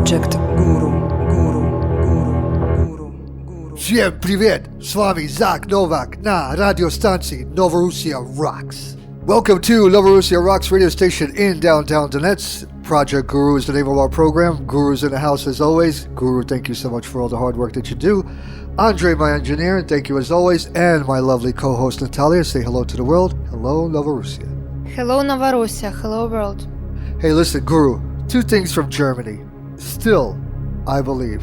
Projekt Guru. Всем привет! С вами Zak Novak на радиостанции Novorossia Rocks. Welcome to Novorossia Rocks Radio Station in downtown Donetsk. Project Guru is the name of our program. Guru's in the house as always. Guru, thank you so much for all the hard work that you do. Andre, my engineer, thank you as always. And my lovely co-host Natalia, say hello to the world. Hello, Novorossia. Hello, Novorossia. Hello, world. Hey, listen, Guru, two things from Germany. Still, I believe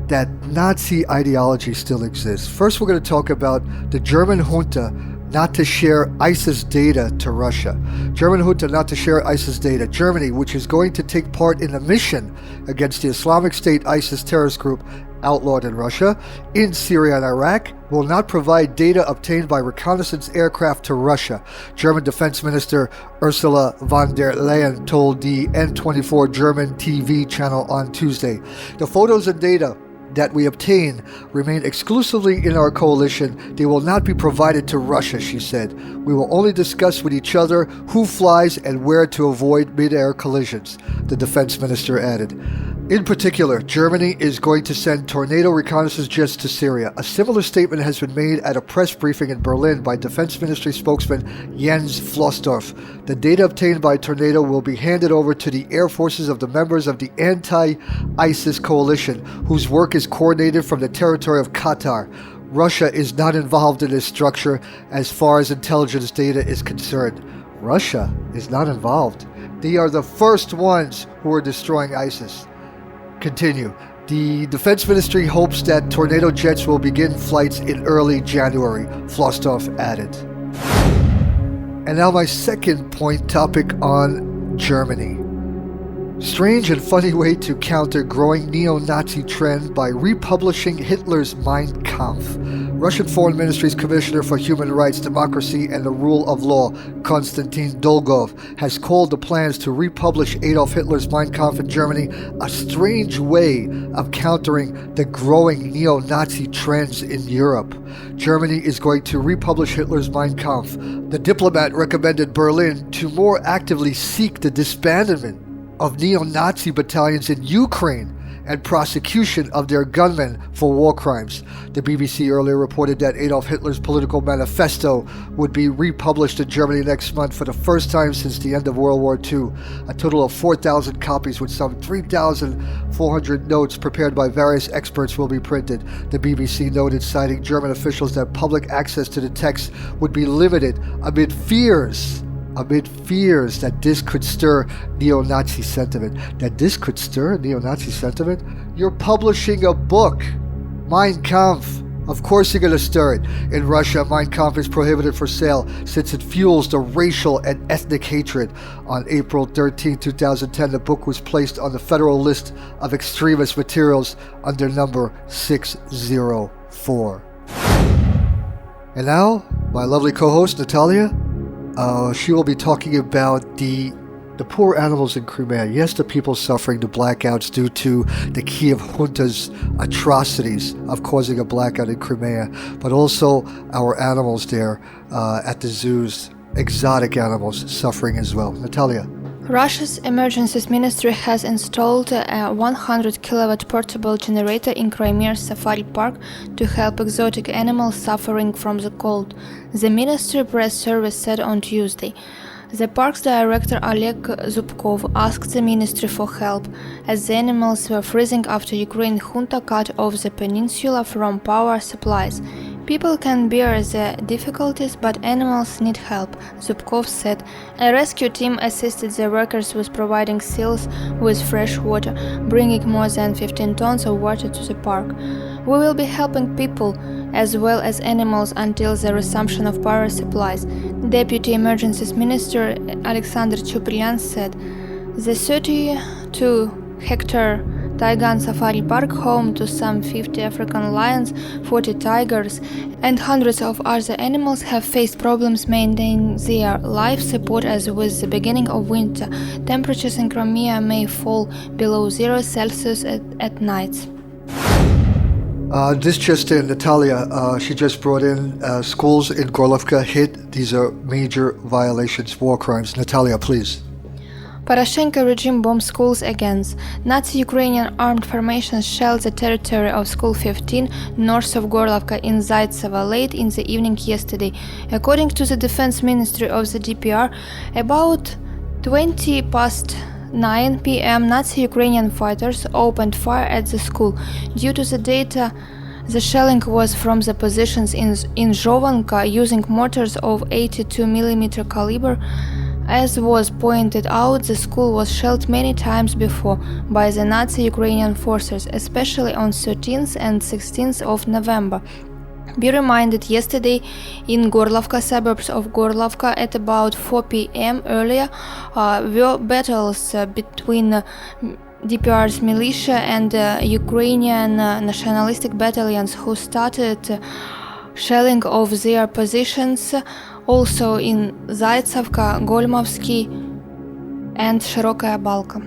that Nazi ideology still exists. First, we're going to talk about the German junta not to share ISIS data to Russia. German junta not to share ISIS data. Germany, which is going to take part in a mission against the Islamic State ISIS terrorist group outlawed in Russia, in Syria and Iraq, will not provide data obtained by reconnaissance aircraft to Russia. German Defense Minister Ursula von der Leyen told the N24 German TV channel on Tuesday. The photos and data that we obtain remain exclusively in our coalition. They will not be provided to Russia, she said. We will only discuss with each other who flies and where to avoid mid-air collisions, the defense minister added. In particular, Germany is going to send Tornado reconnaissance jets to Syria. A similar statement has been made at a press briefing in Berlin by Defense Ministry spokesman Jens Flossdorf. The data obtained by Tornado will be handed over to the air forces of the members of the anti-ISIS coalition, whose work is coordinated from the territory of Qatar. Russia is not involved in this structure as far as intelligence data is concerned. Russia is not involved. They are the first ones who are destroying ISIS. Continue. The Defense Ministry hopes that Tornado jets will begin flights in early January, Flossdorf added. And now my second point topic on Germany. Strange and funny way to counter growing neo-Nazi trend by republishing Hitler's Mein Kampf. Russian Foreign Ministry's Commissioner for Human Rights, Democracy and the Rule of Law, Konstantin Dolgov, has called the plans to republish Adolf Hitler's Mein Kampf in Germany a strange way of countering the growing neo-Nazi trends in Europe. Germany is going to republish Hitler's Mein Kampf. The diplomat recommended Berlin to more actively seek the disbandment of neo-Nazi battalions in Ukraine and prosecution of their gunmen for war crimes. The BBC earlier reported that Adolf Hitler's political manifesto would be republished in Germany next month for the first time since the end of World War II. A total of 4,000 copies with some 3,400 notes prepared by various experts will be printed. The BBC noted, citing German officials, that public access to the text would be limited amid fears that this could stir neo-Nazi sentiment. You're publishing a book, Mein Kampf. Of course you're going to stir it. In Russia, Mein Kampf is prohibited for sale since it fuels the racial and ethnic hatred. On April 13, 2010, the book was placed on the federal list of extremist materials under number 604. And now, my lovely co-host, Natalia, she will be talking about the poor animals in Crimea. Yes, the people suffering the blackouts due to the Kiev junta's atrocities of causing a blackout in Crimea, but also our animals there at the zoos, exotic animals suffering as well. Natalia. Russia's emergency ministry has installed a 100 kilowatt portable generator in Crimea's safari park to help exotic animals suffering from the cold, the ministry press service said on Tuesday. The park's director Oleg Zubkov asked the ministry for help, as the animals were freezing after Ukraine junta cut off the peninsula from power supplies. People can bear the difficulties, but animals need help, Zubkov said. A rescue team assisted the workers with providing seals with fresh water, bringing more than 15 tons of water to the park. We will be helping people as well as animals until the resumption of power supplies, Deputy Emergency Minister Alexander Chupryan said. The 32-hectare Taigan Safari Park, home to some 50 African lions, 40 tigers, and hundreds of other animals, have faced problems maintaining their life support as with the beginning of winter. Temperatures in Crimea may fall below 0 Celsius at nights. This just in, Natalia, she just brought in schools in Gorlovka hit. These are major violations, war crimes. Natalia, please. Poroshenko regime bombs schools again. Nazi Ukrainian armed formations shelled the territory of School 15 north of Gorlovka in Zaitsevo late in the evening yesterday. According to the Defense Ministry of the DPR, about 20 past 9 p.m. Nazi Ukrainian fighters opened fire at the school. Due to the data, the shelling was from the positions in Zhovanka using mortars of 82mm caliber. As was pointed out, the school was shelled many times before by the Nazi Ukrainian forces, especially on 13th and 16th of November. Be reminded, yesterday in Gorlovka, suburbs of Gorlovka, at about 4 p.m. earlier, were battles between DPR's militia and Ukrainian nationalistic battalions who started shelling of their positions also in Zaitsevka, Golmovsky and Shirokaya Balka.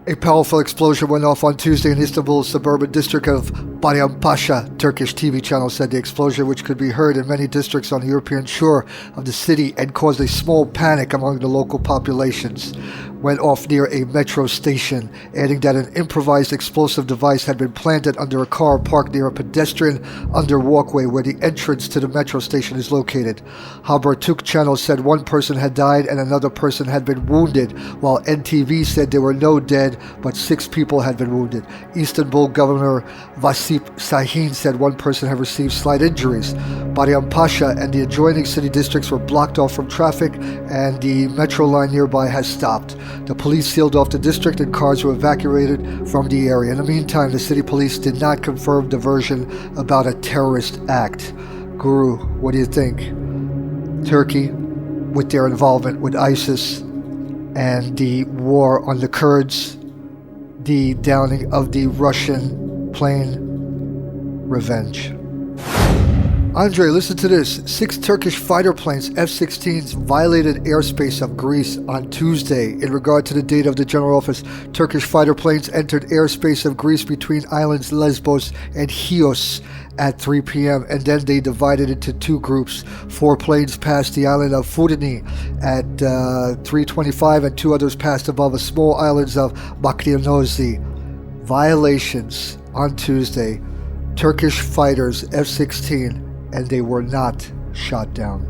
A powerful explosion went off on Tuesday in Istanbul's suburban district of Bayrampaşa. Turkish TV channel said the explosion, which could be heard in many districts on the European shore of the city and caused a small panic among the local populations, went off near a metro station, adding that an improvised explosive device had been planted under a car parked near a pedestrian under walkway where the entrance to the metro station is located. Haberturk channel said one person had died and another person had been wounded, while NTV said there were no dead, but 6 people had been wounded. Istanbul Governor Vasip Sahin said one person had received slight injuries. Bayrampaşa and the adjoining city districts were blocked off from traffic, and the metro line nearby has stopped. The police sealed off the district and cars were evacuated from the area. In the meantime, the city police did not confirm the version about a terrorist act. Guru, what do you think? Turkey, with their involvement with ISIS and the war on the Kurds, the downing of the Russian plane, revenge. Andre, listen to this. 6 Turkish fighter planes, F-16s, violated airspace of Greece on Tuesday. In regard to the date of the General Office, Turkish fighter planes entered airspace of Greece between islands Lesbos and Chios at 3 p.m. and then they divided into 2 groups. 4 planes passed the island of Fudini at 3:25 and 2 others passed above the small islands of Bakrianozi. Violations on Tuesday. Turkish fighters F-16, and they were not shot down.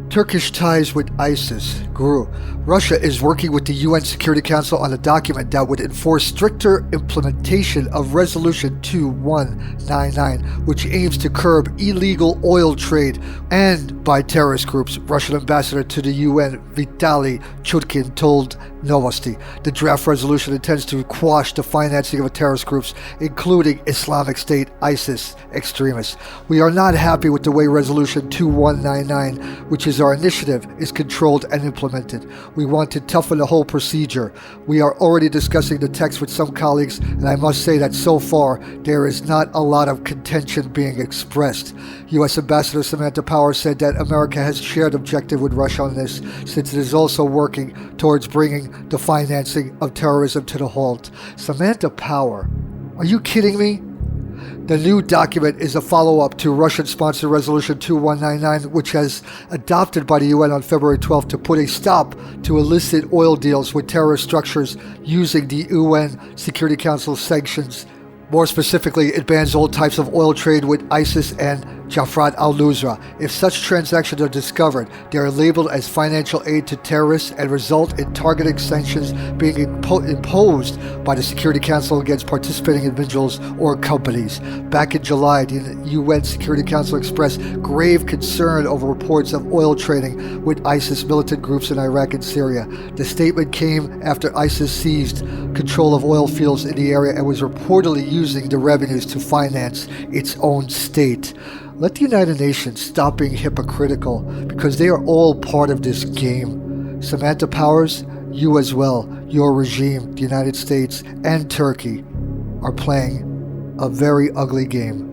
Turkish ties with ISIS. Guru. Russia is working with the UN Security Council on a document that would enforce stricter implementation of Resolution 2199, which aims to curb illegal oil trade and by terrorist groups. Russian ambassador to the UN, Vitaly Chutkin, told Novosti. The draft resolution intends to quash the financing of terrorist groups, including Islamic State, ISIS extremists. We are not happy with the way Resolution 2199, which is our initiative, is controlled and implemented. We want to toughen the whole procedure. We are already discussing the text with some colleagues, and I must say that so far there is not a lot of contention being expressed. U.S. Ambassador Samantha Power said that America has shared objective with Russia on this, since it is also working towards bringing the financing of terrorism to the halt. Samantha Power, are you kidding me? The new document is a follow-up to Russian-sponsored Resolution 2199, which was adopted by the UN on February 12th to put a stop to illicit oil deals with terrorist structures using the UN Security Council sanctions. More specifically, it bans all types of oil trade with ISIS and Jafat al-Nusra. If such transactions are discovered, they are labeled as financial aid to terrorists and result in targeted sanctions being imposed by the Security Council against participating individuals or companies. Back in July, the UN Security Council expressed grave concern over reports of oil trading with ISIS militant groups in Iraq and Syria. The statement came after ISIS seized control of oil fields in the area and was reportedly using the revenues to finance its own state. Let the United Nations stop being hypocritical, because they are all part of this game. Samantha Powers, you as well, your regime, the United States and Turkey, are playing a very ugly game.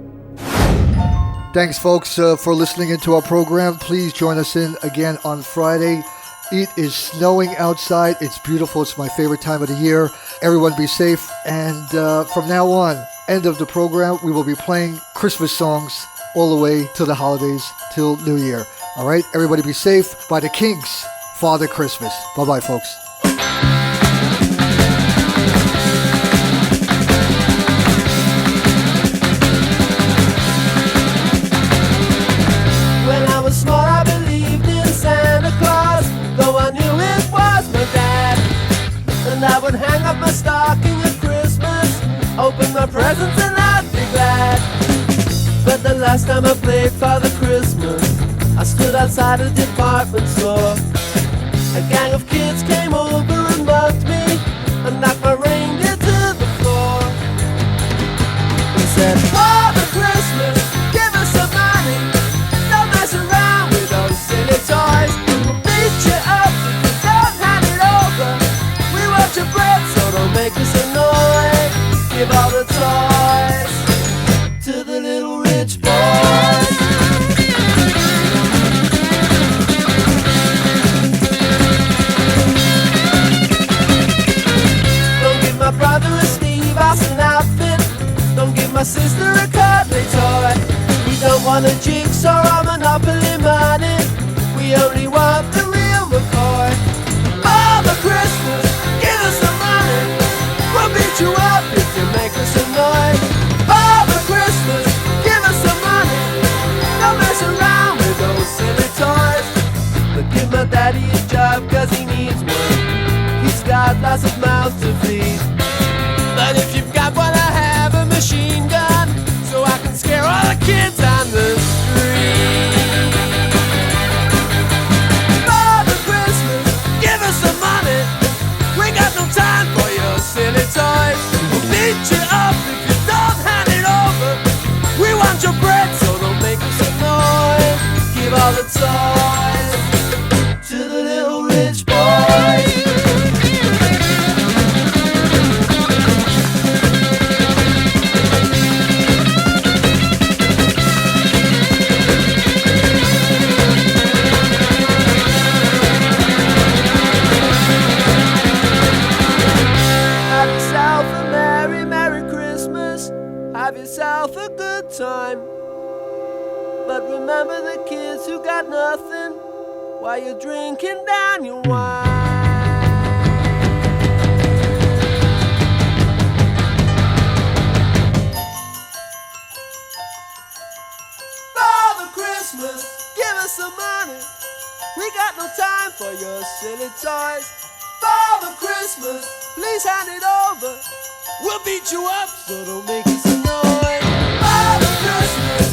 Thanks, folks, for listening into our program. Please join us in again on Friday. It is snowing outside. It's beautiful. It's my favorite time of the year. Everyone be safe. And from now on, end of the program, we will be playing Christmas songs all the way to the holidays, till New Year. All right? Everybody be safe. By the Kinks, Father Christmas. Bye-bye, folks. When I was small, I believed in Santa Claus, though I knew it was my dad. And I would hang up my stocking at Christmas, open my presents and I'd be glad. But the last time I played Father Christmas, I stood outside a department store. A gang of kids came over and mugged me and knocked my reindeer to the floor. He said, Father Christmas, give us some money. Don't mess around with those silly toys. We'll beat you up if you don't hand it over. We want your bread, so don't make us annoyed. Give all the toys to the little rich boys. Don't give my brother a Steve Austin outfit. Don't give my sister a cuddly toy. We don't want a jigsaw or Monopoly money. We only want the real McCoy. Father Christmas, give us some money. We'll beat you up if you make us annoyed. Father Christmas, give us some money. Don't mess around with those silly toys. But give my daddy a job cause he needs one. He's got lots of mouths to feed. But if you've got one, I have a machine gun, so I can scare all the kids on the street. Father Christmas, give us some money. We got no time for your silly toys. We'll beat you up if you don't hand it over. We want your bread, so don't make us annoyed. Give all the toys to the little rich boys. Have yourself a merry, merry Christmas. Have yourself a good time. But remember the kids who got nothing while you're drinking down your wine. Father Christmas, give us some money. We got no time for your silly toys. Father Christmas, please hand it over. We'll beat you up, so don't make us annoyed. Father Christmas,